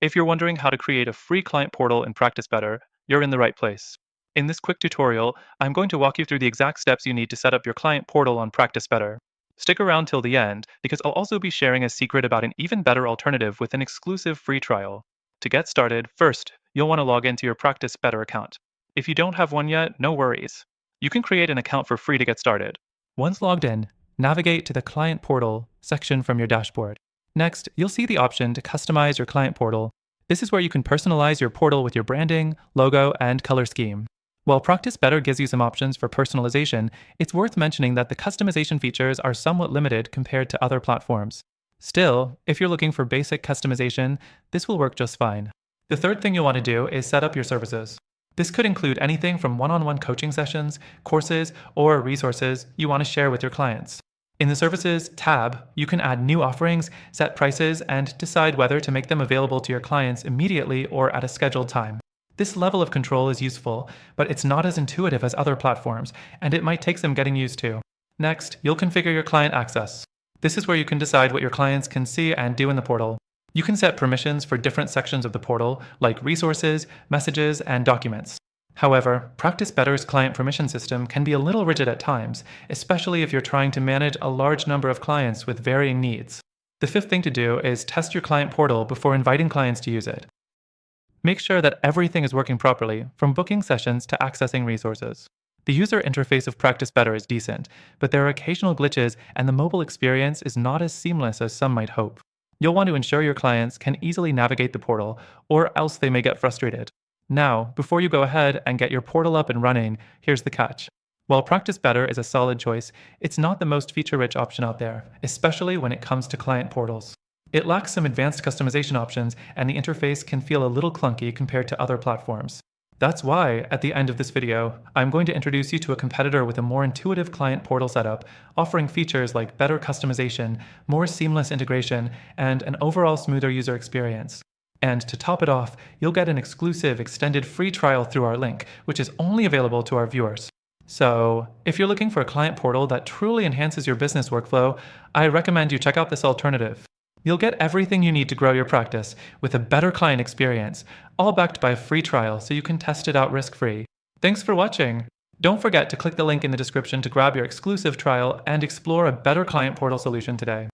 If you're wondering how to create a free client portal in Practice Better, you're in the right place. In this quick tutorial, I'm going to walk you through the exact steps you need to set up your client portal on Practice Better. Stick around till the end, because I'll also be sharing a secret about an even better alternative with an exclusive free trial. To get started, first, you'll want to log into your Practice Better account. If you don't have one yet, no worries. You can create an account for free to get started. Once logged in, navigate to the Client Portal section from your dashboard. Next, you'll see the option to customize your client portal. This is where you can personalize your portal with your branding, logo, and color scheme. While Practice Better gives you some options for personalization, it's worth mentioning that the customization features are somewhat limited compared to other platforms. Still, if you're looking for basic customization, this will work just fine. The third thing you'll want to do is set up your services. This could include anything from one-on-one coaching sessions, courses, or resources you want to share with your clients. In the Services tab, you can add new offerings, set prices, and decide whether to make them available to your clients immediately or at a scheduled time. This level of control is useful, but it's not as intuitive as other platforms, and it might take some getting used to. Next, you'll configure your client access. This is where you can decide what your clients can see and do in the portal. You can set permissions for different sections of the portal, like resources, messages, and documents. However, Practice Better's client permission system can be a little rigid at times, especially if you're trying to manage a large number of clients with varying needs. The fifth thing to do is test your client portal before inviting clients to use it. Make sure that everything is working properly, from booking sessions to accessing resources. The user interface of Practice Better is decent, but there are occasional glitches and the mobile experience is not as seamless as some might hope. You'll want to ensure your clients can easily navigate the portal, or else they may get frustrated. Now, before you go ahead and get your portal up and running, here's the catch. While Practice Better is a solid choice, it's not the most feature-rich option out there, especially when it comes to client portals. It lacks some advanced customization options, and the interface can feel a little clunky compared to other platforms. That's why, at the end of this video, I'm going to introduce you to a competitor with a more intuitive client portal setup, offering features like better customization, more seamless integration, and an overall smoother user experience. And to top it off, you'll get an exclusive extended free trial through our link, which is only available to our viewers. So, if you're looking for a client portal that truly enhances your business workflow, I recommend you check out this alternative. You'll get everything you need to grow your practice with a better client experience, all backed by a free trial so you can test it out risk-free. Thanks for watching! Don't forget to click the link in the description to grab your exclusive trial and explore a better client portal solution today.